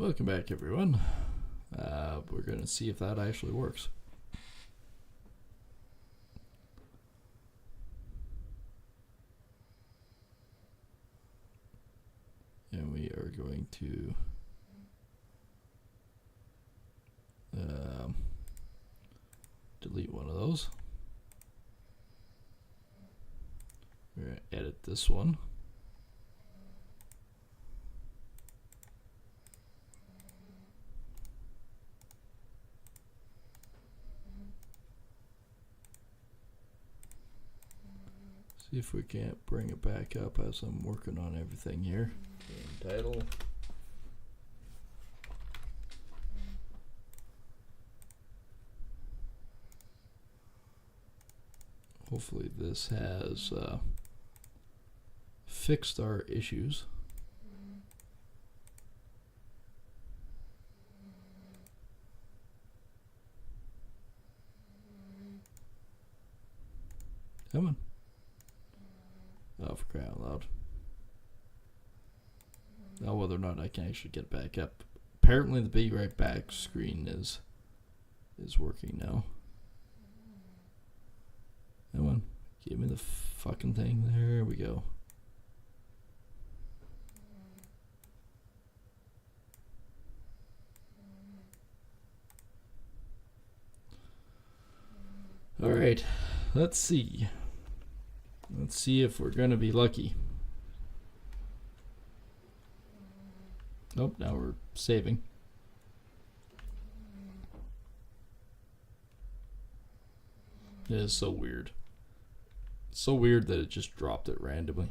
Welcome back, everyone. We're going to see if that actually works. And we are going to delete one of those. We're going to edit this one. See if we can't bring it back up as I'm working on everything here. Game title. Hopefully this has fixed our issues. Come on. Oh, for crying out loud. Now whether or not I can actually get back up. Apparently the Be Right Back screen is working now. Come on. Give me the fucking thing. There we go. Alright. Let's see. Let's see if we're going to be lucky. Nope, now we're saving. It is so weird. It's so weird that it just dropped it randomly.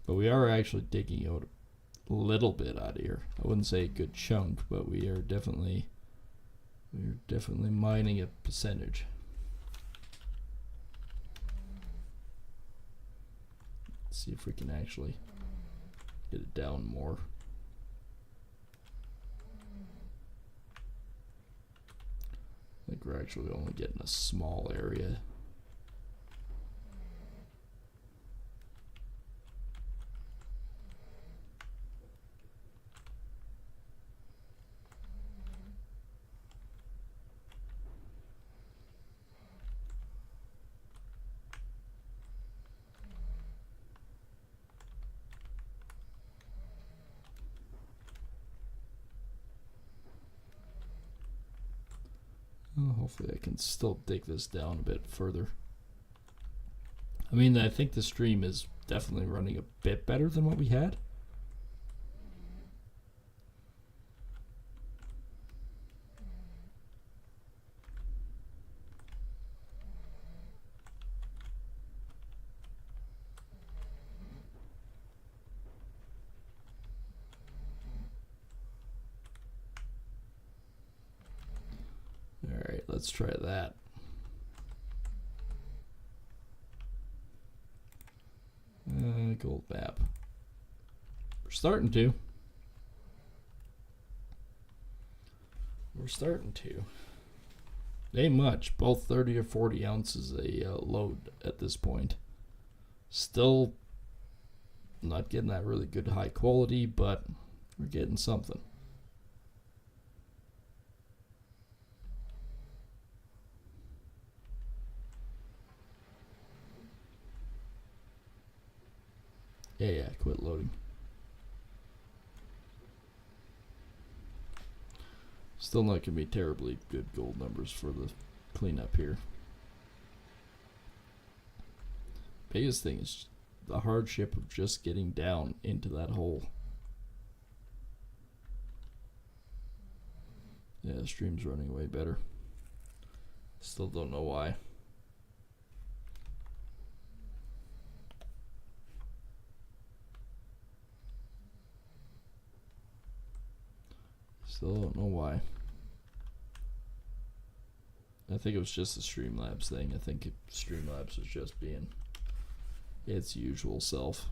But we are actually digging out a little bit out of here. I wouldn't say a good chunk, but we're definitely mining a percentage. Let's see if we can actually get it down more. I think we're actually only getting a small area. Well, hopefully I can still dig this down a bit further. I mean, I think the stream is definitely running a bit better than what we had. Alright, let's try that. Gold map. We're starting to. Ain't much. Both 30 or 40 ounces a load at this point. Still not getting that really good high quality, but we're getting something. Yeah, quit loading. Still not going to be terribly good gold numbers for the cleanup here. Biggest thing is the hardship of just getting down into that hole. Yeah, the stream's running way better. Still don't know why. Still don't know why. I think it was just the Streamlabs thing. I think Streamlabs was just being its usual self.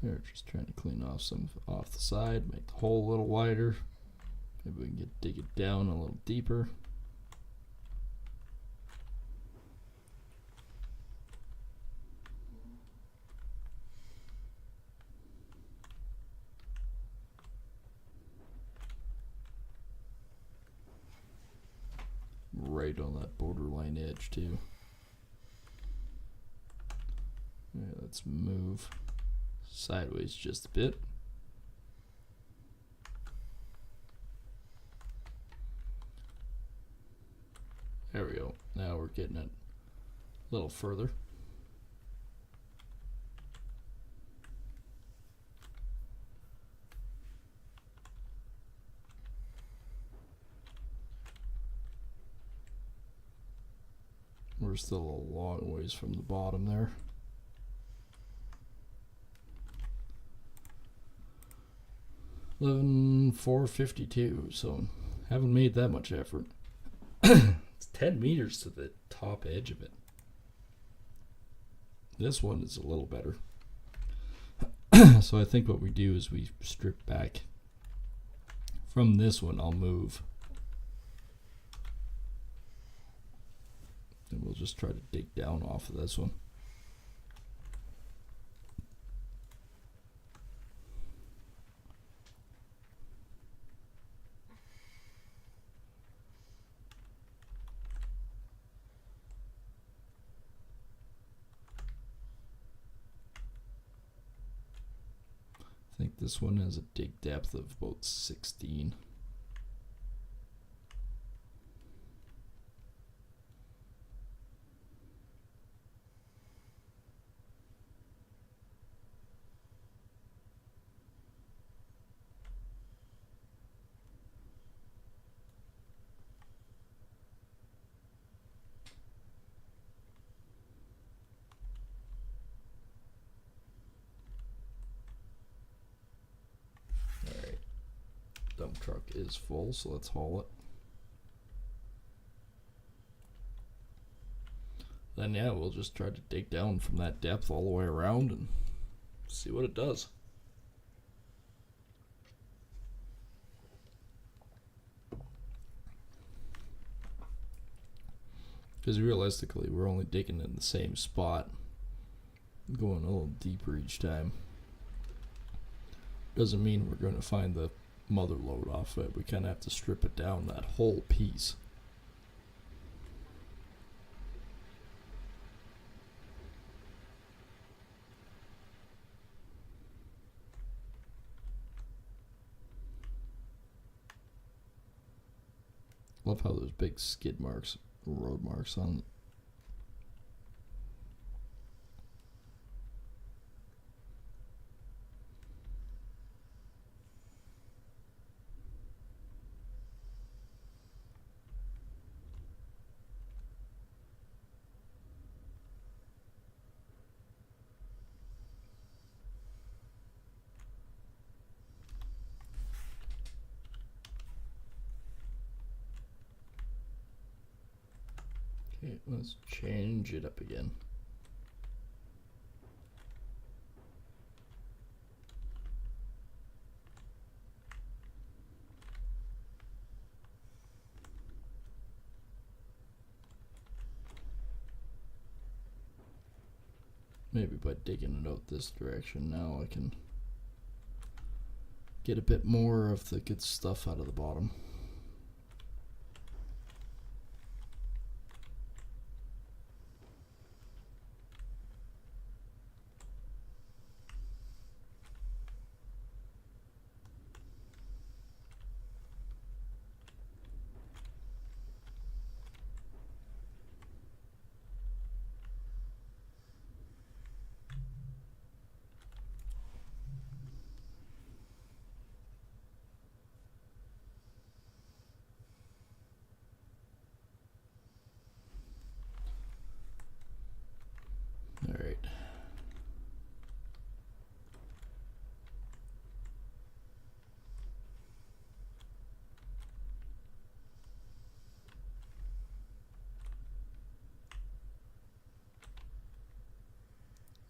We're just trying to clean off some off the side, make the hole a little wider. Maybe we can dig it down a little deeper. Right on that borderline edge too. Yeah, let's move sideways just a bit. There we go. Now we're getting it a little further. We're still a long ways from the bottom there. $11,452, so haven't made that much effort. It's 10 meters to the top edge of it. This one is a little better. So I think what we do is we strip back. From this one, I'll move. And we'll just try to dig down off of this one. I think this one has a dig depth of about 16. Dump truck is full, so let's haul it. Then yeah, we'll just try to dig down from that depth all the way around and see what it does. Because realistically, we're only digging in the same spot, going a little deeper each time. Doesn't mean we're going to find the mother load off it. We kind of have to strip it down, that whole piece. Love how there's big skid marks, road marks on it. Okay, let's change it up again. Maybe by digging it out this direction now I can get a bit more of the good stuff out of the bottom. All right.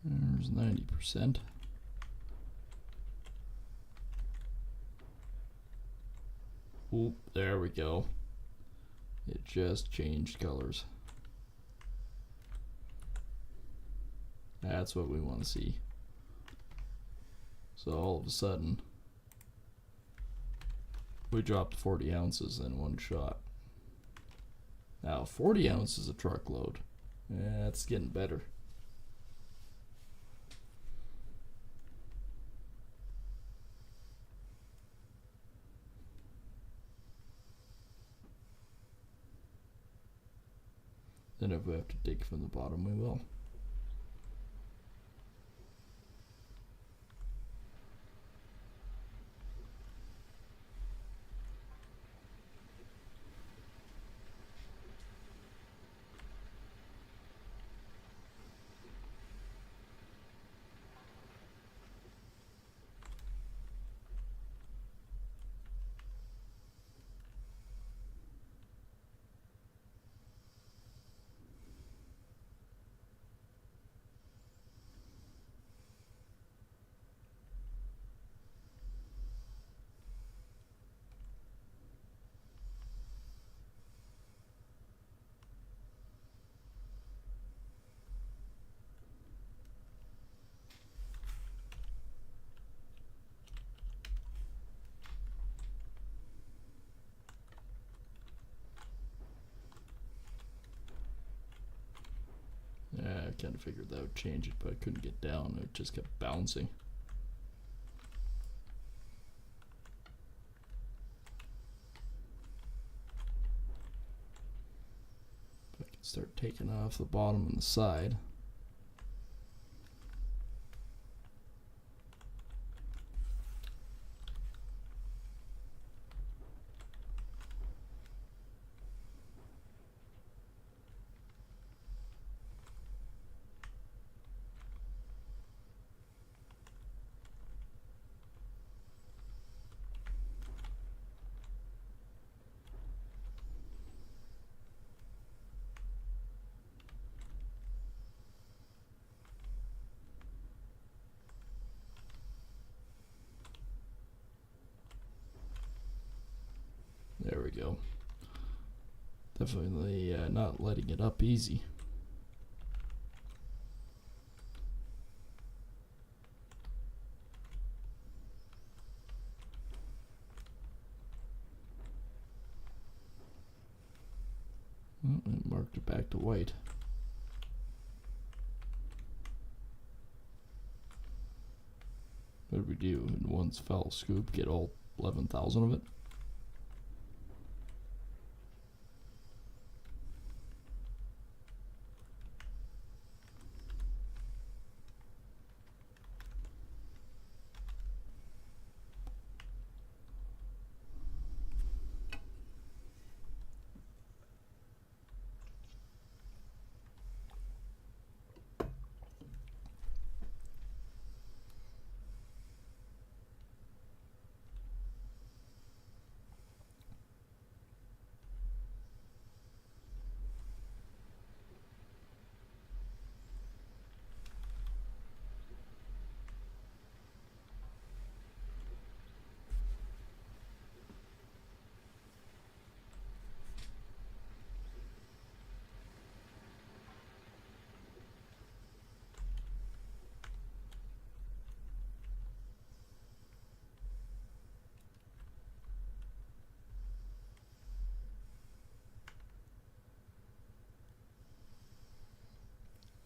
There's 90%. Oop, there we go. It just changed colors. That's what we want to see. So all of a sudden, we dropped 40 ounces in one shot. Now 40 ounces a truckload. Yeah, it's getting better. Then if we have to dig from the bottom, we will. Yeah, I kind of figured that would change it, but I couldn't get down. It just kept bouncing. If I can start taking off the bottom and the side. There we go. Definitely not letting it up easy. Oh, and marked it back to white. What did we do in one fell scoop? Get all 11,000 of it?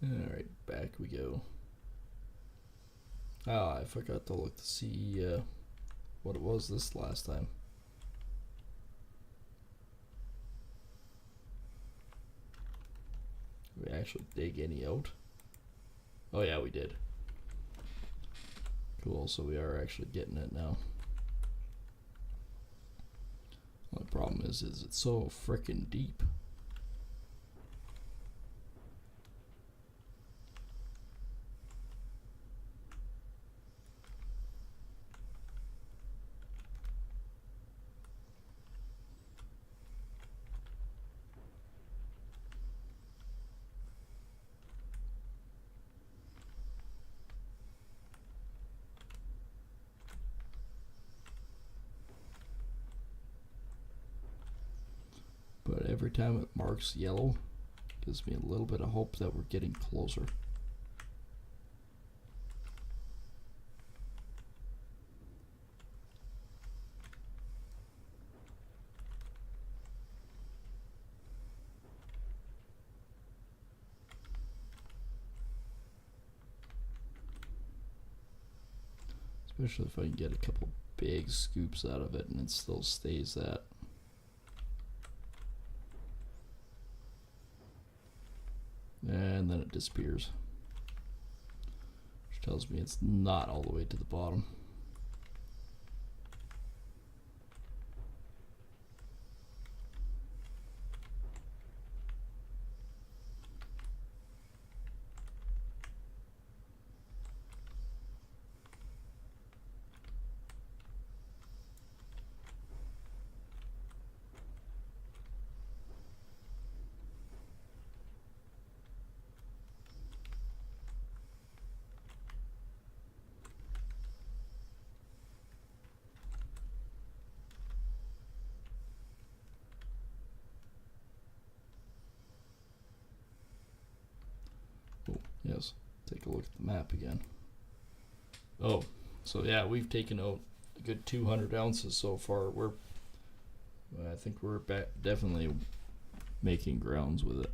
Alright, back we go. Ah, I forgot to look to see what it was this last time. Did we actually dig any out? Oh yeah, we did. Cool, so we are actually getting it now. The problem is it's so frickin' deep. every time it marks yellow, gives me a little bit of hope that we're getting closer. Especially if I can get a couple big scoops out of it and it still stays that. And then it disappears, which tells me it's not all the way to the bottom. Oh, yes. Take a look at the map again. Oh, so yeah, we've taken out a good 200 ounces so far. I think we're definitely making grounds with it.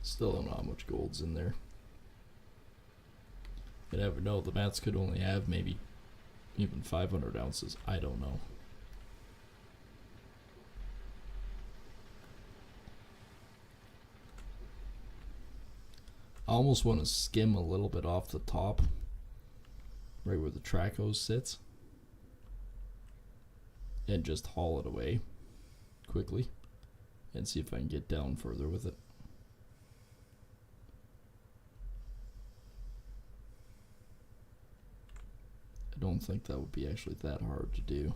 Still don't know how much gold's in there. You never know. The mats could only have maybe even 500 ounces. I don't know. I almost want to skim a little bit off the top, right where the track hose sits, and just haul it away quickly and see if I can get down further with it. I don't think that would be actually that hard to do.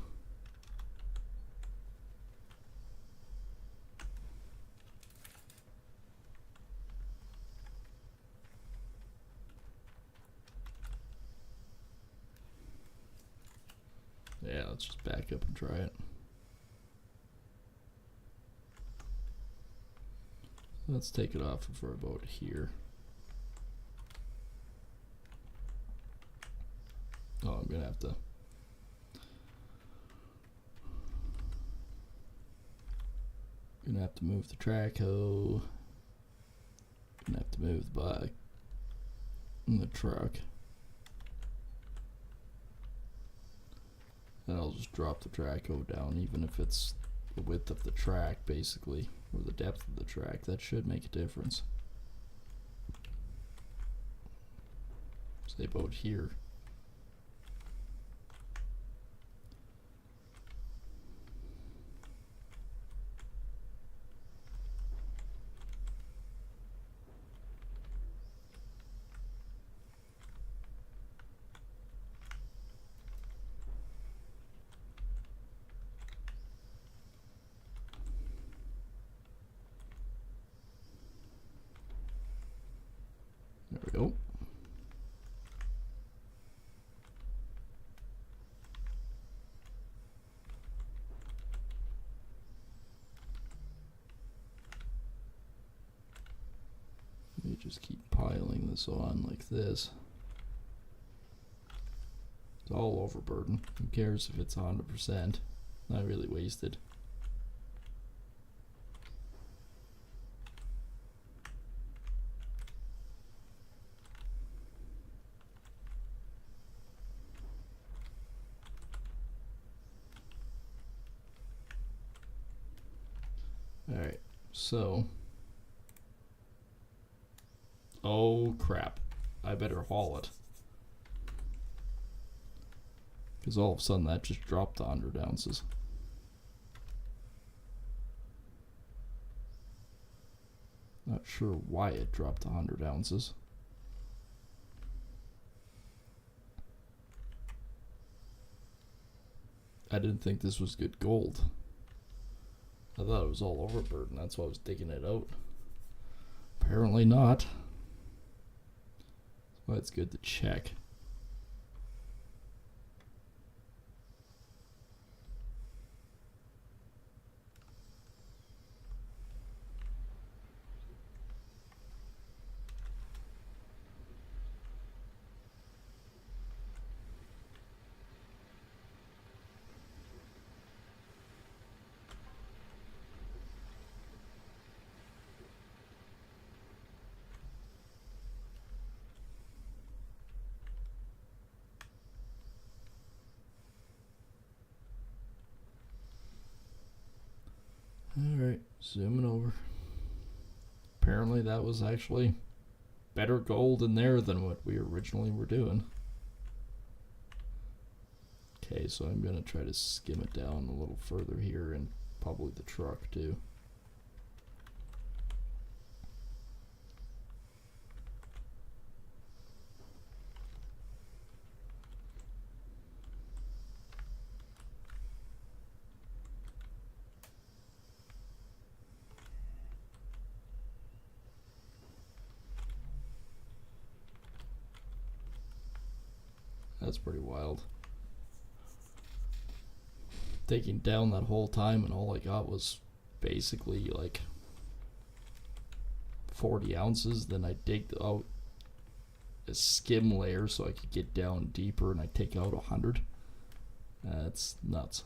Yeah, let's just back up and try it. Let's take it off for about here. Oh, I'm gonna have to move the track hoe. Gonna have to move the bike and the truck. And I'll just drop the track hoe down, even if it's the width of the track, basically, or the depth of the track. That should make a difference. Say about here. There we go. We just keep piling this on like this. It's all overburden. Who cares if it's 100%? Not really wasted. Alright, so. Oh crap. I better haul it. Because all of a sudden that just dropped 100 ounces. Not sure why it dropped 100 ounces. I didn't think this was good gold. I thought it was all overburden. That's why I was digging it out. Apparently not. Well, it's good to check. Alright, zooming over. Apparently that was actually better gold in there than what we originally were doing. Okay, so I'm going to try to skim it down a little further here, and probably the truck too. That's pretty wild. Taking down that whole time, and all I got was basically like 40 ounces. Then I dig out a skim layer so I could get down deeper, and I take out 100. That's nuts.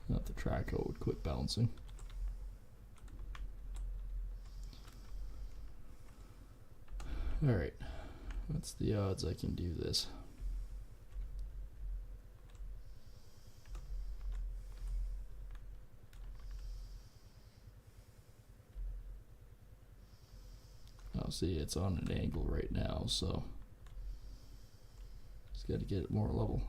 Not the track would quit bouncing. Alright, what's the odds I can do this? Oh, see, it's on an angle right now, so just got to get it more level.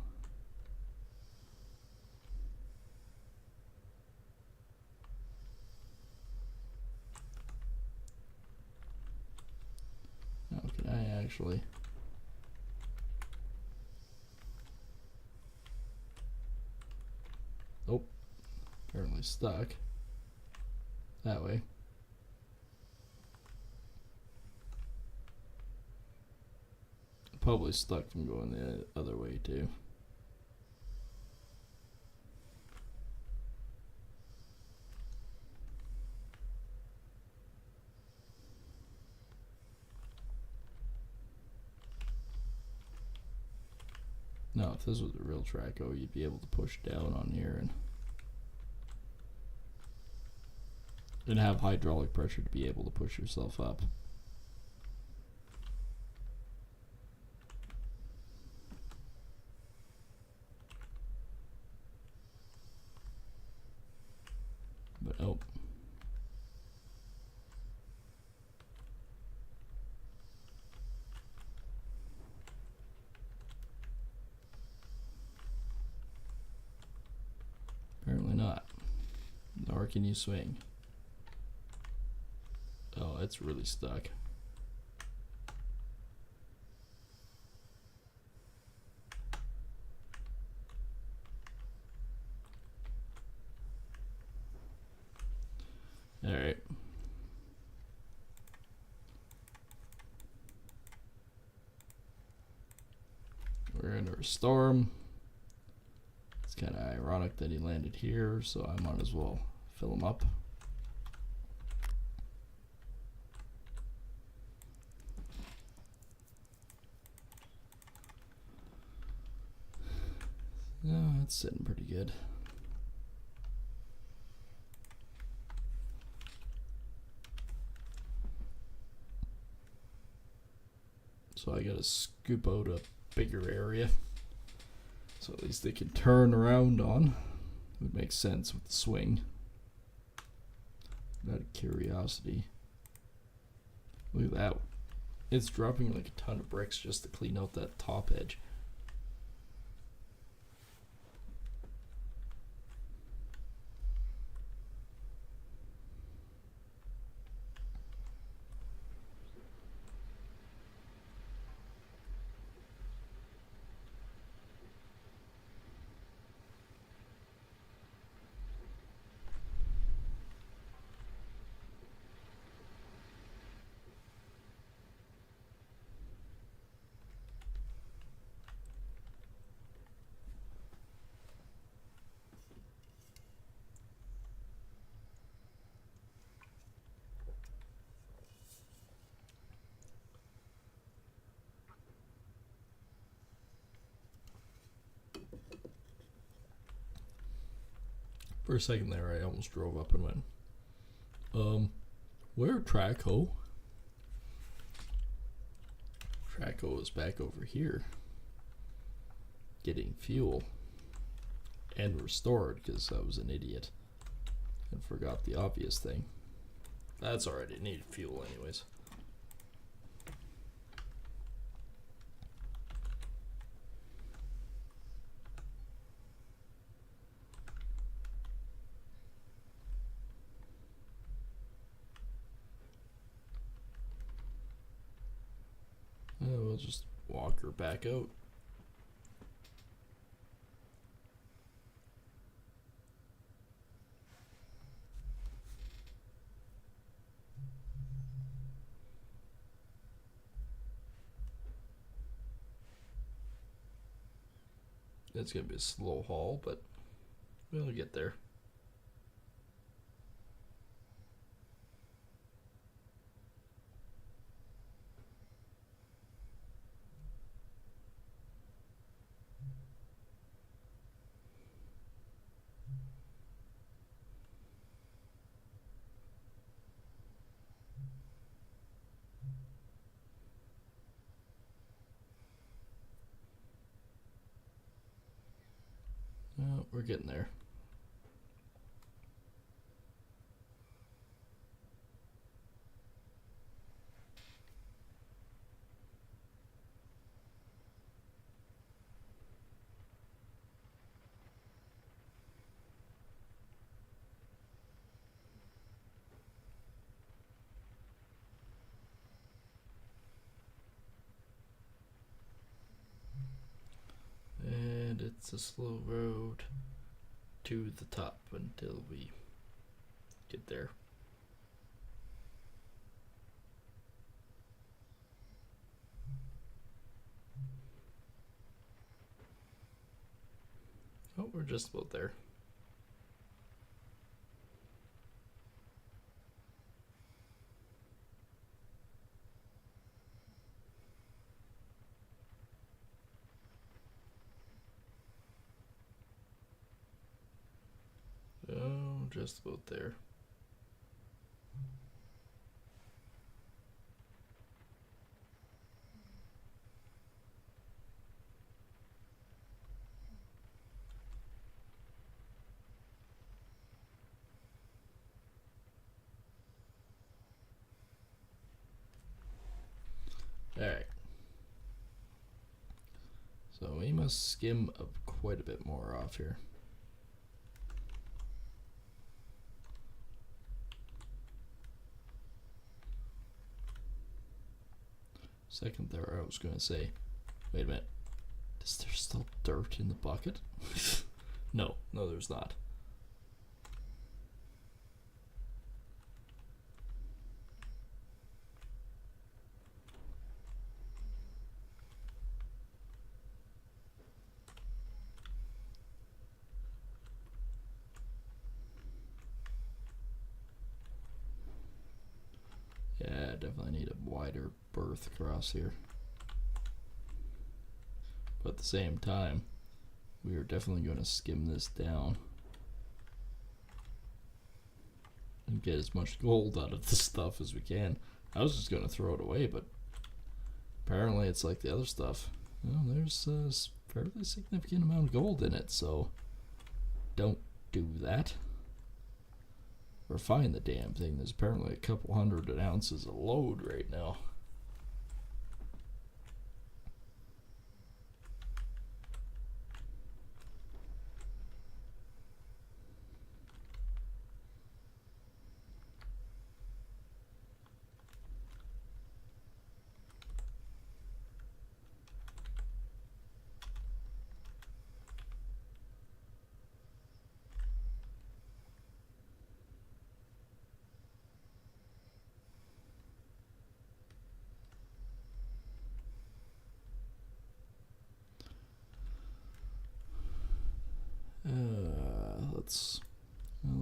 Now, can I actually... Oh, apparently stuck. That way. Probably stuck from going the other way too. No, if this was a real Traco, you'd be able to push down on here and have hydraulic pressure to be able to push yourself up. But oh. Apparently not. Nor can you swing. Oh, it's really stuck. Alright. We're under a storm. It's kind of ironic that he landed here, so I might as well fill him up. No, it's sitting pretty good. So I gotta scoop out a bigger area, so at least they can turn around on. It would make sense with the swing. Out of curiosity. Look at that. It's dropping like a ton of bricks just to clean out that top edge. For a second there, I almost drove up and went, where Traco? Traco is back over here getting fuel and restored because I was an idiot and forgot the obvious thing. That's alright, it needed fuel anyways. We'll just walk her back out. It's gonna be a slow haul, but we'll get there. We're getting there. And it's a slow road to the top until we get there. Oh, we're just about there. Oh, just about there. Alright. So we must skim up quite a bit more off here. Second there, I was going to say, wait a minute, is there still dirt in the bucket? No, there's not. Yeah, definitely need a wider berth across here. But at the same time, we are definitely going to skim this down and get as much gold out of this stuff as we can. I was just going to throw it away, but apparently it's like the other stuff. Well, there's a fairly significant amount of gold in it, so don't do that. or find the damn thing. There's apparently a couple hundred ounces of load right now.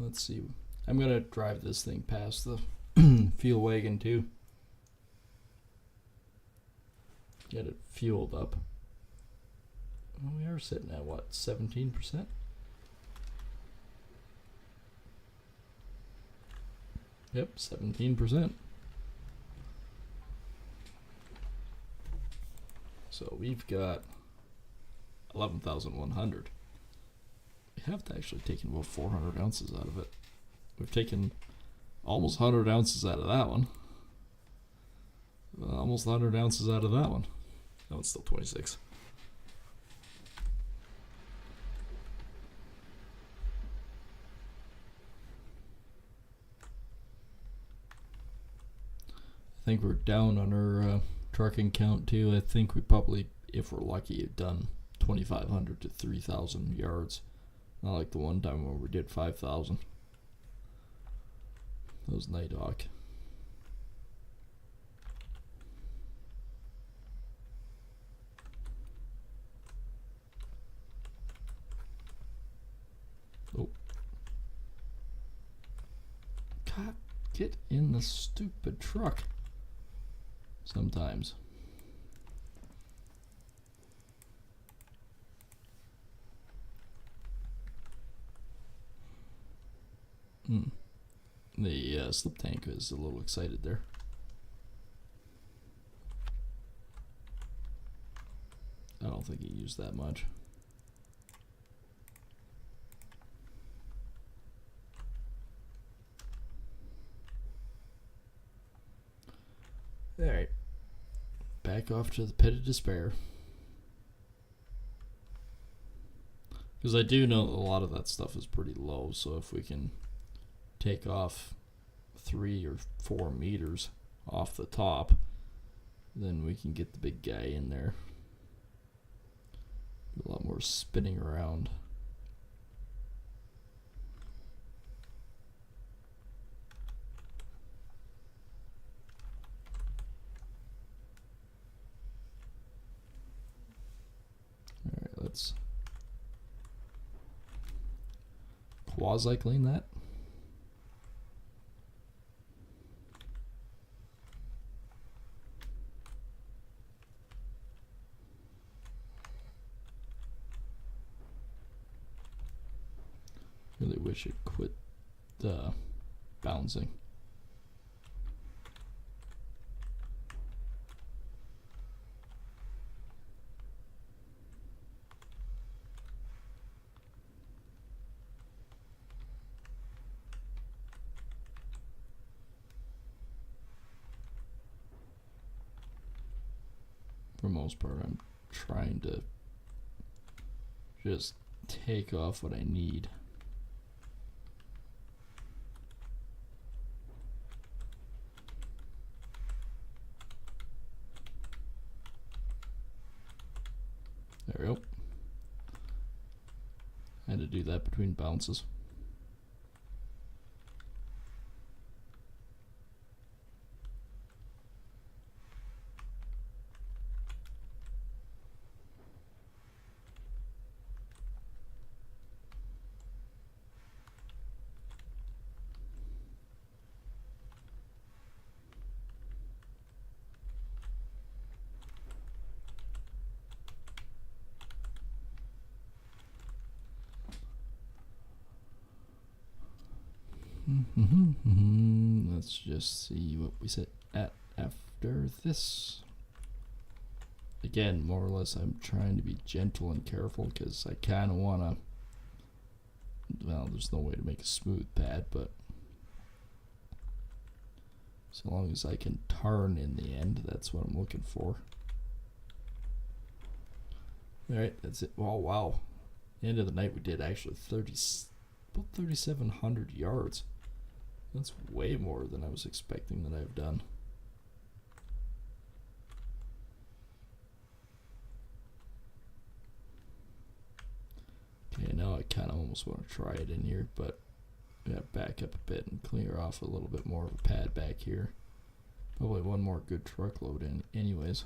Let's see. I'm gonna drive this thing past the fuel wagon too. Get it fueled up. Well, we are sitting at what, 17%? Yep, 17%. So we've got 11,100. We have actually taken about 400 ounces out of it. We've taken almost 100 ounces out of that one. Almost 100 ounces out of that one. No, it's still 26. I think we're down on our trucking count too. I think we probably, if we're lucky, have done 2,500 to 3,000 yards. Not like the one time where we did 5,000. That was Night Hawk. Oh. God, get in the stupid truck. Sometimes. The slip tank is a little excited there. I don't think he used that much. Alright. Back off to the pit of despair. Because I do know that a lot of that stuff is pretty low, so if we can take off 3 or 4 meters off the top, then we can get the big guy in there. A lot more spinning around. Alright, let's quasi clean that. Really wish it quit bouncing. For the most part, I'm trying to just take off what I need. There we go. I had to do that between bounces. Let's just see what we sit at after this. Again, more or less, I'm trying to be gentle and careful because I kind of want to. Well, there's no way to make a smooth pad, but So long as I can turn in the end, that's what I'm looking for. Alright, that's it. Oh, wow. End of the night we did actually about 3,700 yards. That's way more than I was expecting that I've done. Okay, now I kind of almost want to try it in here, but I'm going to back up a bit and clear off a little bit more of a pad back here. Probably one more good truckload in anyways.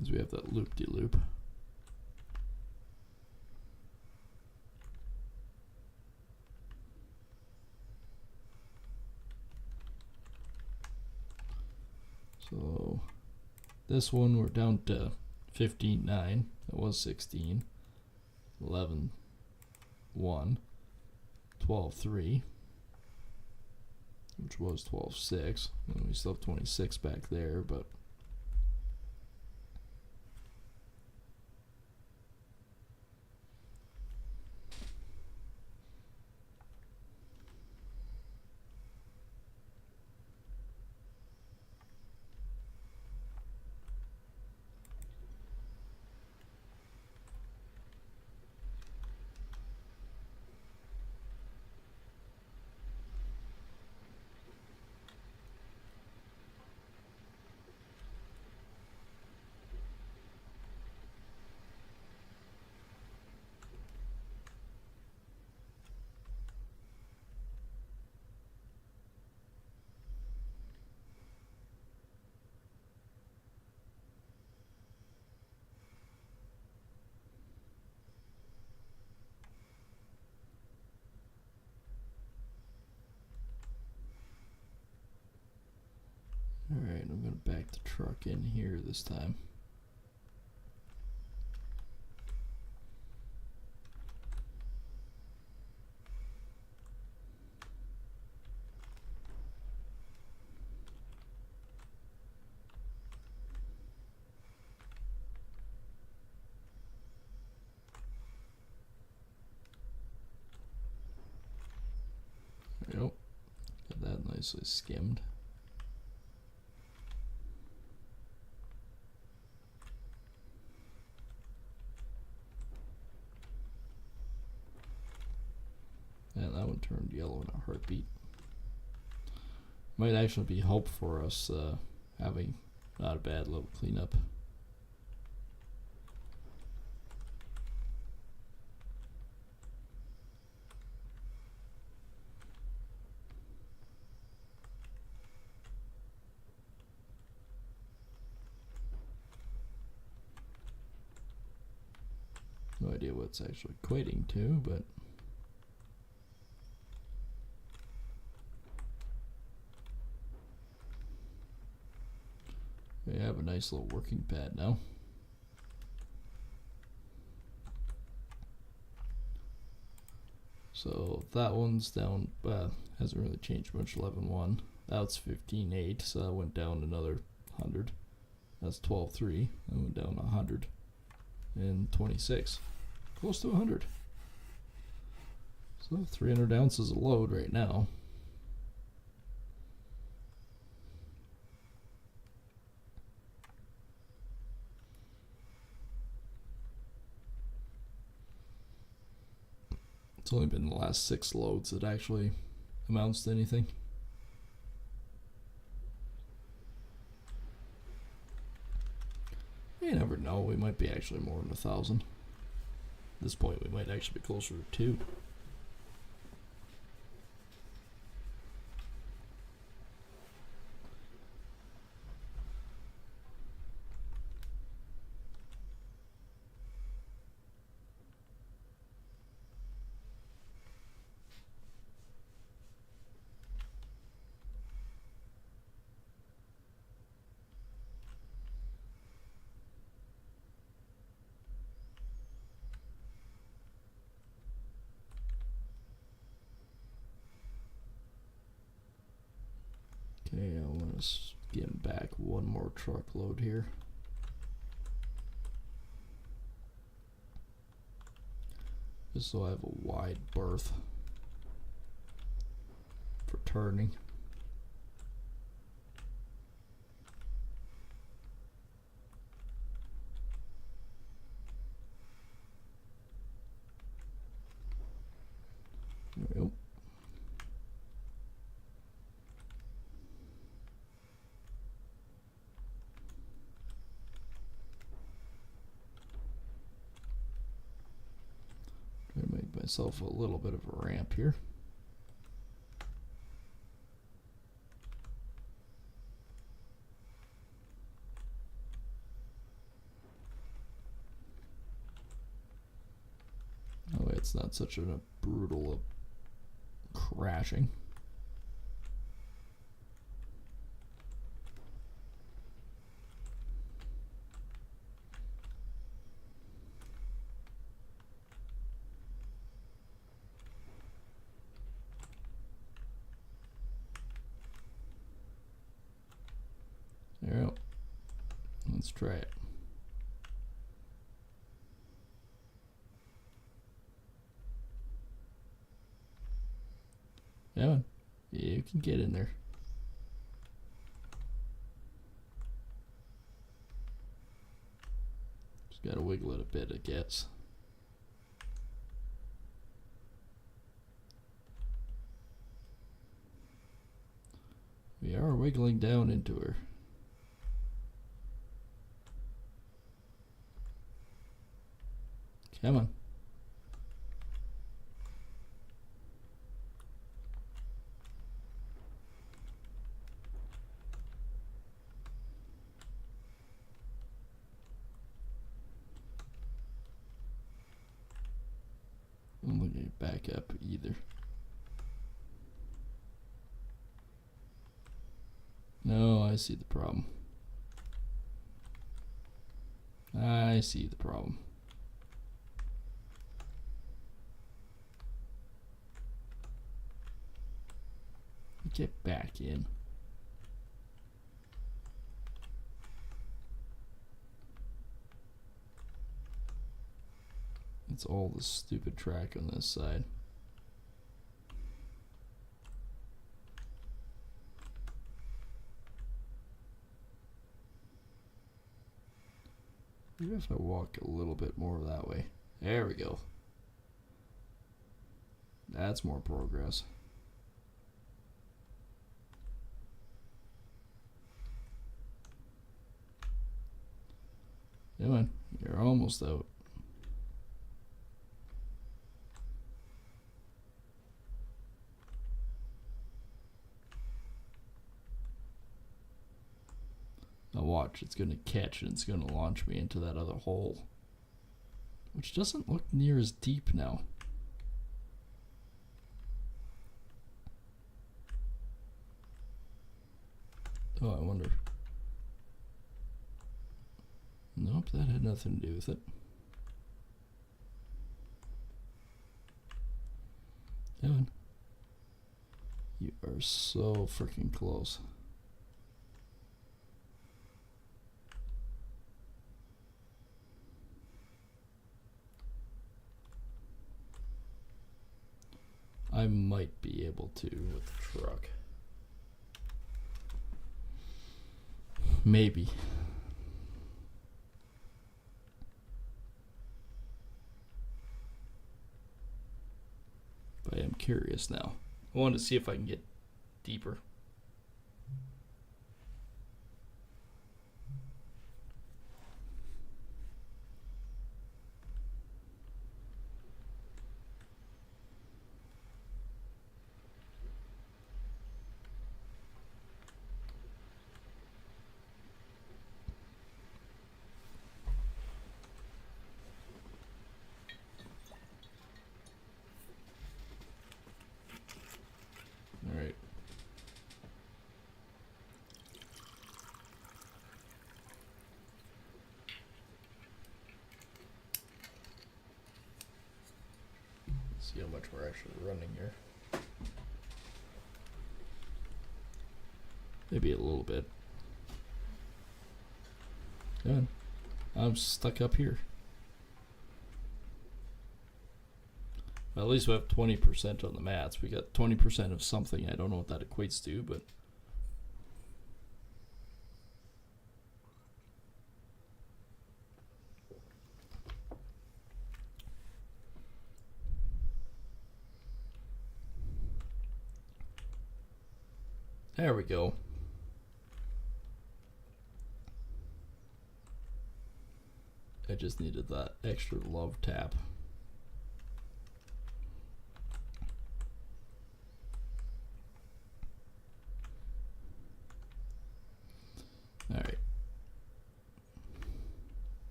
As we have that loop-de-loop. So this one we're down to 15.9. That was 16. 11.1. 12.3. Which was 12.6. And we still have 26 back there, but alright, I'm going to back the truck in here this time. Yep, got that nicely skimmed. And that one turned yellow in a heartbeat. Might actually be hope for us having not a bad little cleanup. No idea what it's actually equating to, but we have a nice little working pad now. So that one's down, hasn't really changed much, 11.1. That's 15.8, so that went down another 100. That's 12.3, that went down 100. And 26, close to 100. So 300 ounces of load right now. It's only been the last 6 loads that actually amounts to anything. You never know, we might be actually more than 1,000. At this point we might actually be closer to 2. Okay, I want to skim back one more truckload here. Just so I have a wide berth. turning. There we go. Try to make myself a little bit of a ramp here. Oh wait, it's not such a brutal crashing. There we go. Let's try it. Yeah, you can get in there. Just gotta wiggle it a bit, I guess. We are wiggling down into her. Come on. I'm looking at back up either. No, I see the problem. I see the problem. Get back in. It's all the stupid track on this side. Maybe if I walk a little bit more that way. There we go. That's more progress. Come on, you're almost out. Now watch, it's going to catch and it's going to launch me into that other hole, which doesn't look near as deep now. Oh, I wonder. Nope, that had nothing to do with it. Evan, you are so freaking close. I might be able to with the truck. Maybe. But I am curious now. I wanted to see if I can get deeper. Alright. See how much we're actually running here. Maybe a little bit. Good. I'm stuck up here. At least we have 20% on the mats. We got 20% of something. I don't know what that equates to, but there we go. I just needed that extra love tap. All right.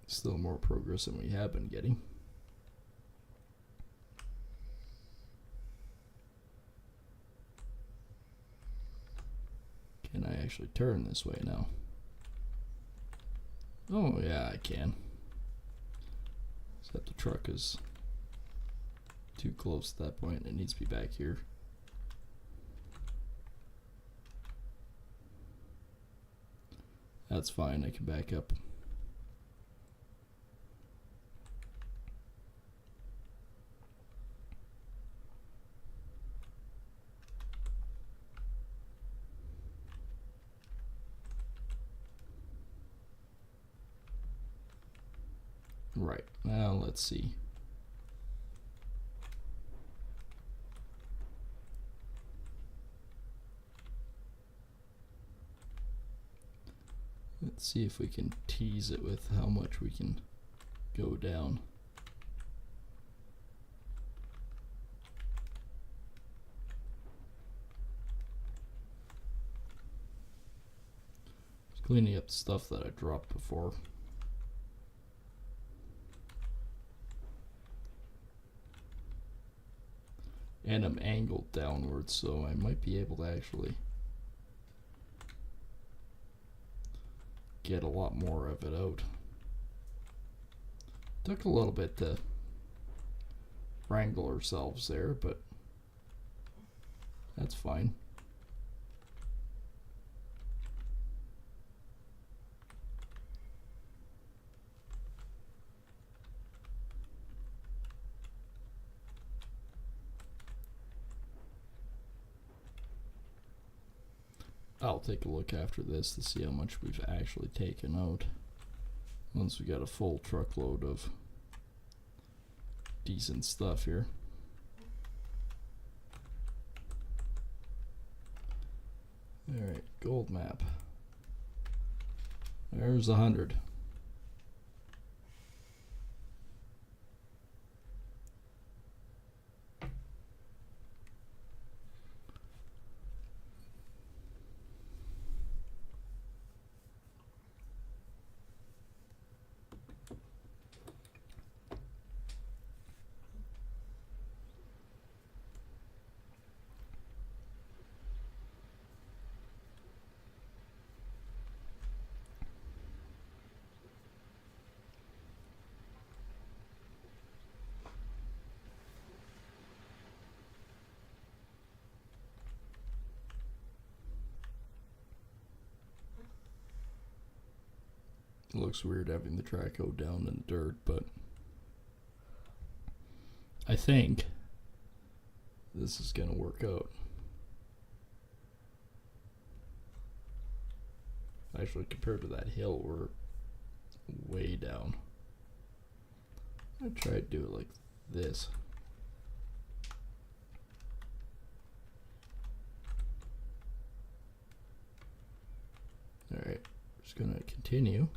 Still more progress than we have been getting. Can I actually turn this way now? Oh yeah, I can. Except the truck is too close at that point. It needs to be back here. That's fine, I can back up. Right, now let's see. Let's see if we can tease it with how much we can go down. Just cleaning up the stuff that I dropped before. And I'm angled downwards, so I might be able to actually get a lot more of it out. Took a little bit to wrangle ourselves there, but that's fine. I'll take a look after this to see how much we've actually taken out once we got a full truckload of decent stuff here. Alright, gold map. There's 100. It looks weird having the track go down in the dirt, but I think this is going to work out. Actually, compared to that hill, we're way down. I try to do it like this. Alright, just going to continue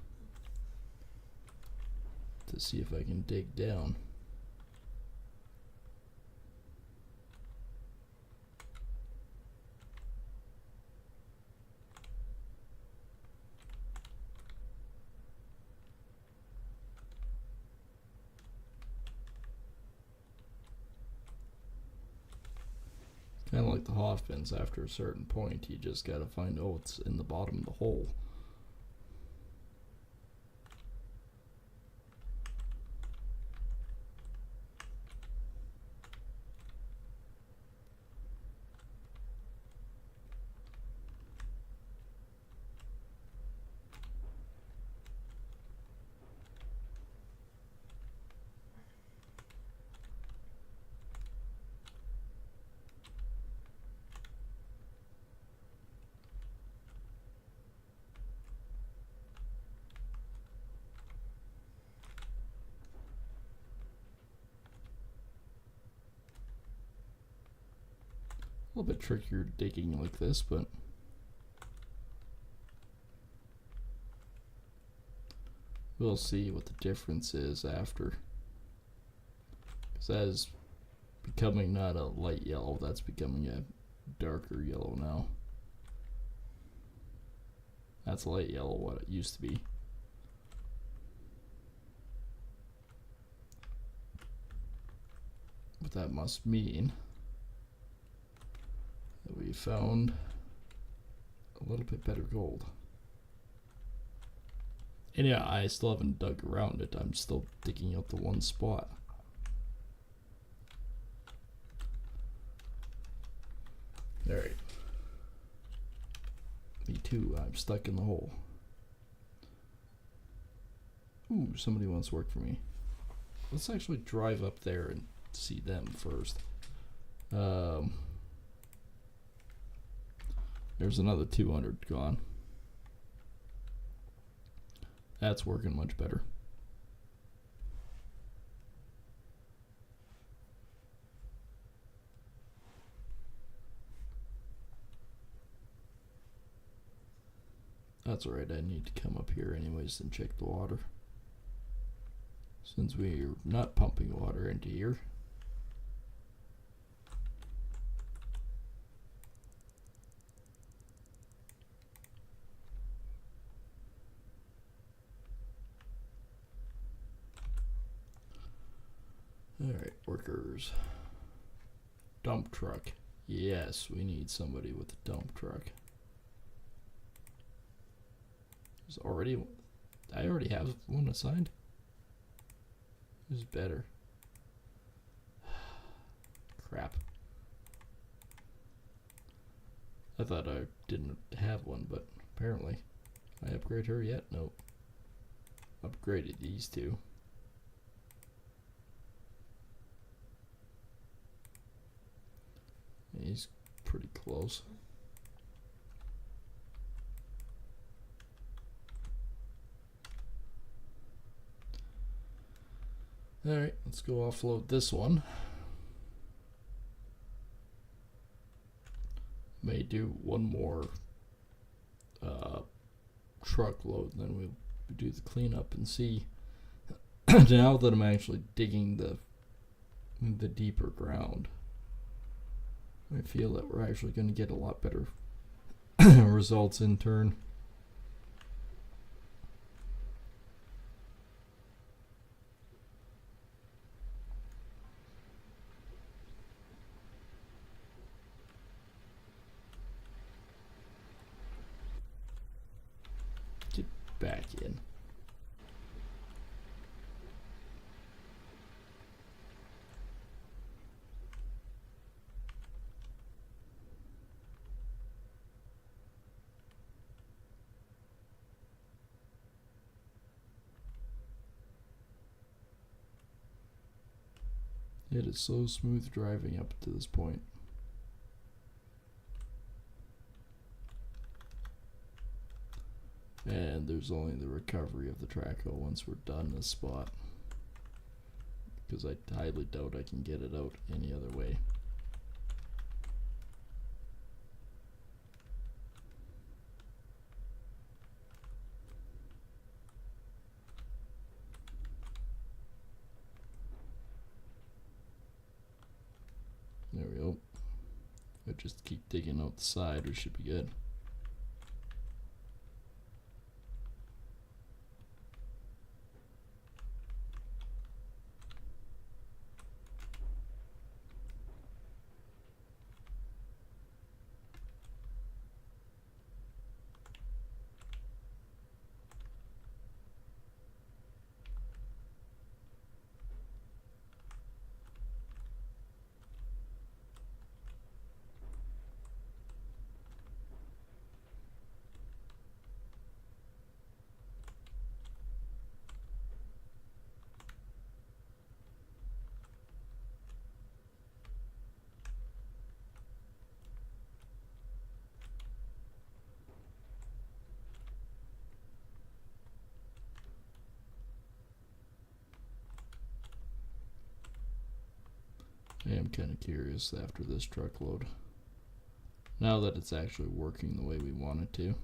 to see if I can dig down. Kind of like the Hoffmans, after a certain point, you just got to find, oh, it's in the bottom of the hole. little bit trickier digging like this, but we'll see what the difference is after. Because that is becoming not a light yellow, that's becoming a darker yellow now. That's light yellow, what it used to be. But that must mean that we found a little bit better gold. And yeah, I still haven't dug around it. I'm still digging out the one spot. Alright. Me too, I'm stuck in the hole. Ooh, somebody wants to work for me. Let's actually drive up there and see them first. There's another 200 gone. That's working much better. That's alright, I need to come up here anyways and check the water. Since we're not pumping water into here. Alright, workers. Dump truck. Yes, we need somebody with a dump truck. I already have one assigned. Who's better? Crap. I thought I didn't have one, but apparently. Can I upgrade her yet? Nope. Upgraded these two. He's pretty close. Alright, let's go offload this one. May do one more truckload, then we'll do the cleanup and see. Now that I'm actually digging the deeper ground, I feel that we're actually going to get a lot better results in turn. Get back in. It is so smooth driving up to this point. And there's only the recovery of the track once we're done this spot. Because I highly doubt I can get it out any other way. There we go. If I just keep digging out the side, we should be good. I am kind of curious after this truckload now that it's actually working the way we want it to,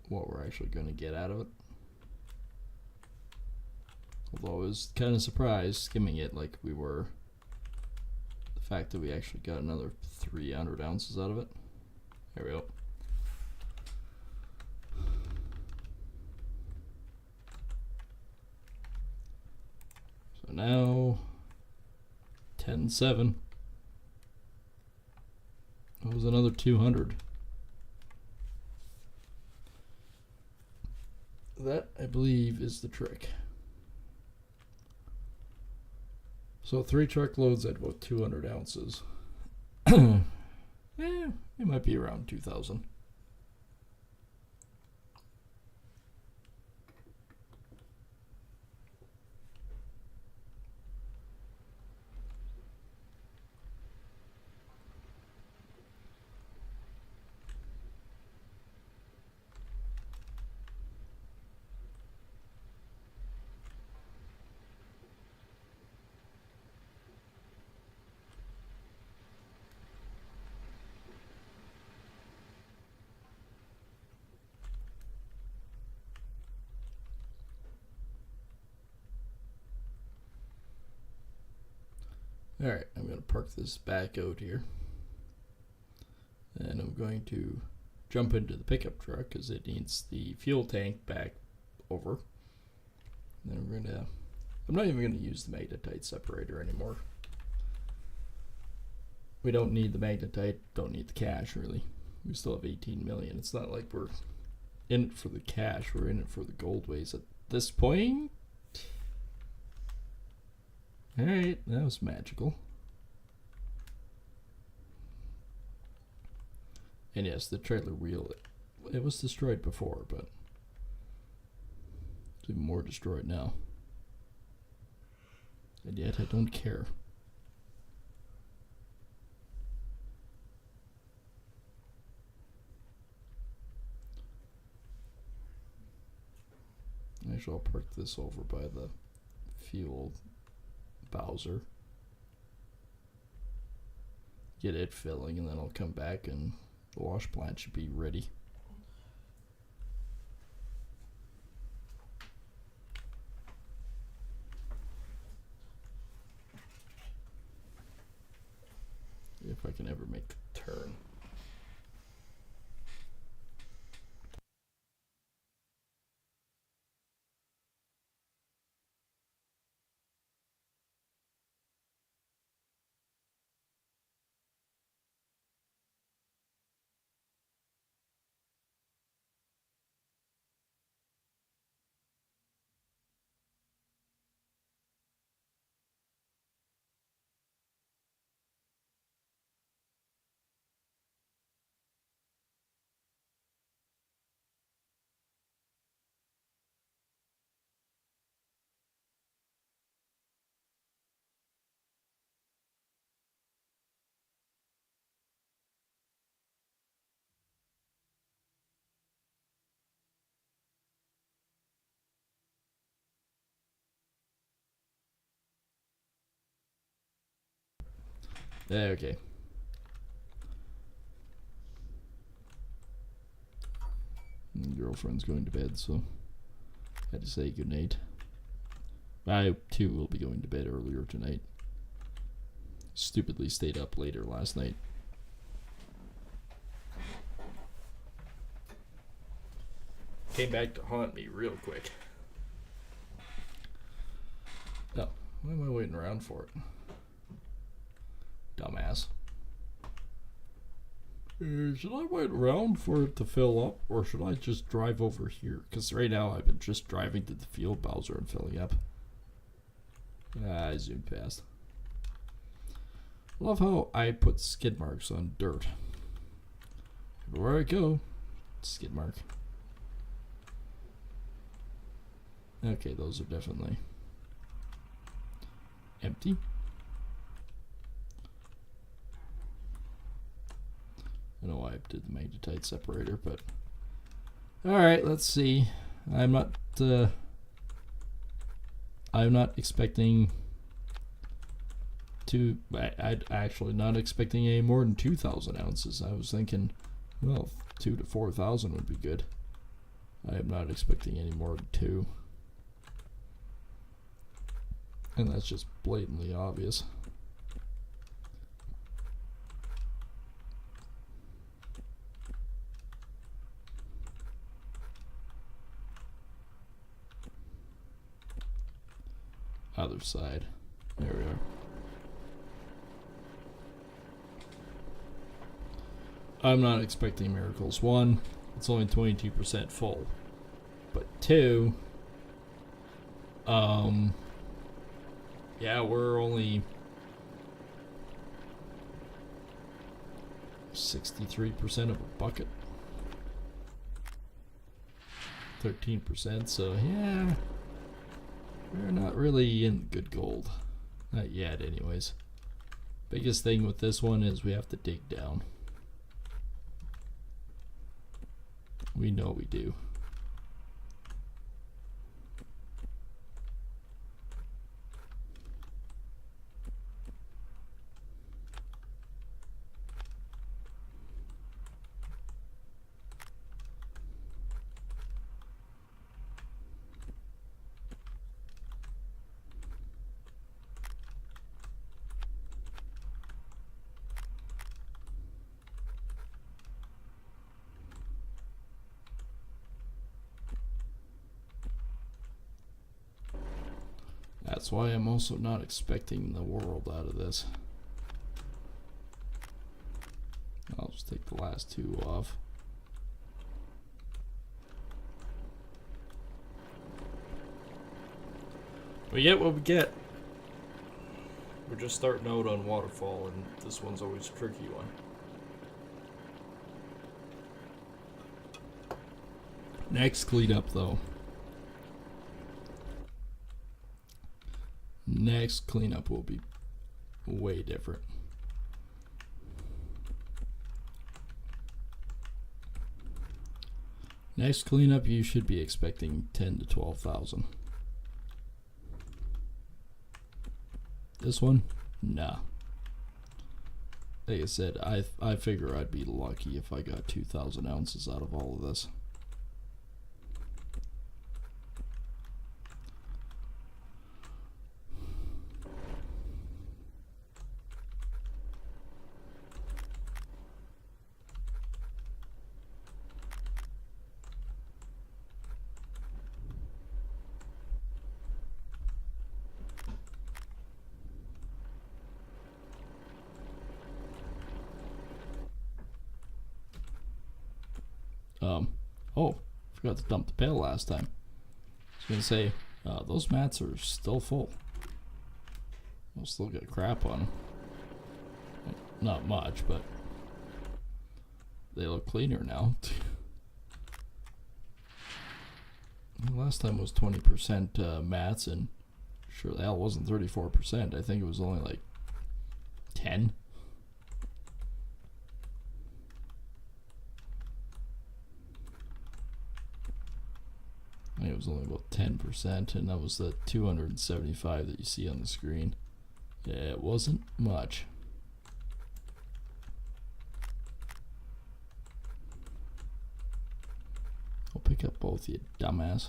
what we're actually going to get out of it. Although I was kind of surprised skimming it like we were, the fact that we actually got another 300 ounces out of it. There we go. So now 10.7. That was another 200. That, I believe, is the trick. So 3 truckloads at about 200 ounces. It might be around 2,000. Alright, I'm going to park this back out here. And I'm going to jump into the pickup truck because it needs the fuel tank back over. And then we're going to, I'm not even going to use the magnetite separator anymore. We don't need the magnetite, don't need the cash really. We still have 18 million. It's not like we're in it for the cash, we're in it for the gold ways at this point. Alright, that was magical. And yes, the trailer wheel, it was destroyed before, but it's even more destroyed now. And yet I don't care. Actually, I'll park this over by the fuel Bowser, get it filling, and then I'll come back and the wash plant should be ready. If I can ever make the turn. Okay. Girlfriend's going to bed, so I had to say goodnight. I too will be going to bed earlier tonight. Stupidly stayed up later last night. Came back to haunt me real quick. No, why am I waiting around for it? Dumbass. Should I wait around for it to fill up, or should I just drive over here? Because right now I've been just driving to the fuel Bowser and filling up. I zoomed past. Love how I put skid marks on dirt. Everywhere I go, skid mark. Okay, those are definitely empty. I know why I did the magnetite separator, but alright, let's see. I'm not expecting I'd actually not expecting any more than 2,000 ounces. I was thinking, well, 2 to 4,000 would be good. I am not expecting any more than 2. And that's just blatantly obvious. Other side. There we are. I'm not expecting miracles. 1, it's only 22% full. But 2, yeah, we're only 63% of a bucket. 13%, so yeah, we're not really in good gold. Not yet, anyways. Biggest thing with this one is we have to dig down. We know we do. That's why I'm also not expecting the world out of this. I'll just take the last 2 off. We get what we get. We're just starting out on Waterfall, and this one's always a tricky one. Next cleanup, though. Next cleanup will be way different. Next cleanup, you should be expecting 10 to 12,000. This one, nah. Like I said, I figure I'd be lucky if I got 2,000 ounces out of all of this. Oh, forgot to dump the pail last time. I was gonna say, those mats are still full. We'll still get crap on them. Not much, but they look cleaner now. Last time was 20% mats, and sure the hell wasn't 34%. I think it was only like 10. I think it was only about 10%, and that was the 275 that you see on the screen. Yeah, it wasn't much. I'll pick up both, you dumbass.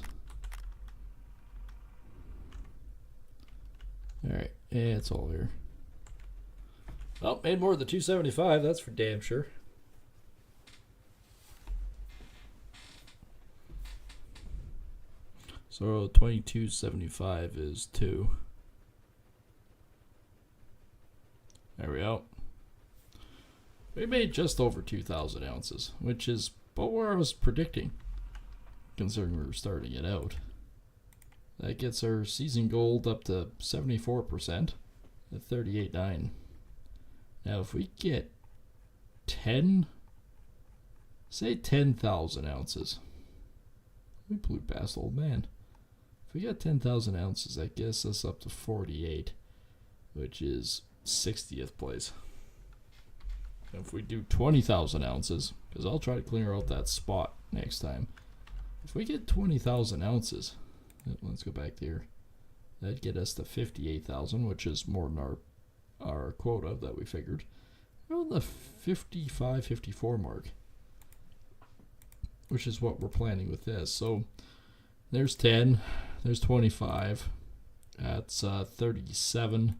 Alright, it's all here. Well, made more than 275, that's for damn sure. So 2275 is 2. There we go. We made just over 2,000 ounces, which is about where I was predicting, considering we were starting it out. That gets our season gold up to 74% at 38.9. Now if we get 10,000 ounces, we blew past old man. If we got 10,000 ounces, that gets us up to 48, which is 60th place. If we do 20,000 ounces, because I'll try to clear out that spot next time. If we get 20,000 ounces, let's go back there. That'd get us to 58,000, which is more than our our quota that we figured around the 55, 54 mark, which is what we're planning with this. So there's 10, there's 25, that's 37,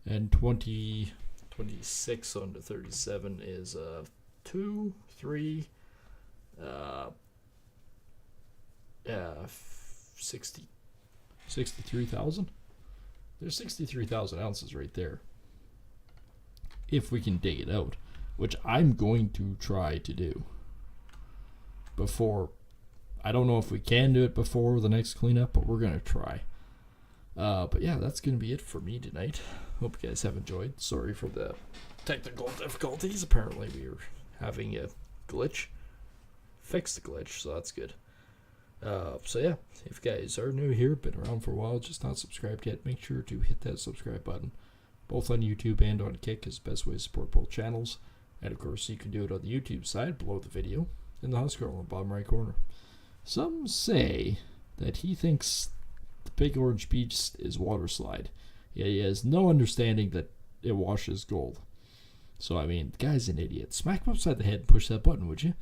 and 26 onto 37 is 2, 3, 63,000. There's 63,000 ounces right there. If we can dig it out, which I'm going to try to do before. I don't know if we can do it before the next cleanup, but we're going to try. But yeah, that's going to be it for me tonight. Hope you guys have enjoyed. Sorry for the technical difficulties. Apparently we were having a glitch. Fixed the glitch, so that's good. So yeah, if you guys are new here, been around for a while, just not subscribed yet, make sure to hit that subscribe button. Both on YouTube and on Kick is the best way to support both channels. And of course, you can do it on the YouTube side below the video in the house scroll in the bottom right corner. Some say that he thinks the Big Orange Beach is water slide. Yeah, he has no understanding that it washes gold. So, I mean, the guy's an idiot. Smack him upside the head and push that button, would you?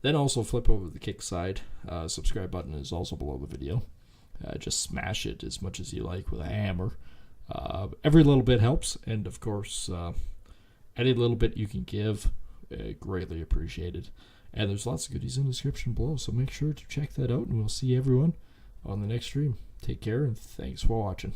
Then also flip over to the Kick side. Subscribe button is also below the video. Just smash it as much as you like with a hammer. Every little bit helps. And, of course, any little bit you can give, greatly appreciated. And there's lots of goodies in the description below, so make sure to check that out, and we'll see everyone on the next stream. Take care, and thanks for watching.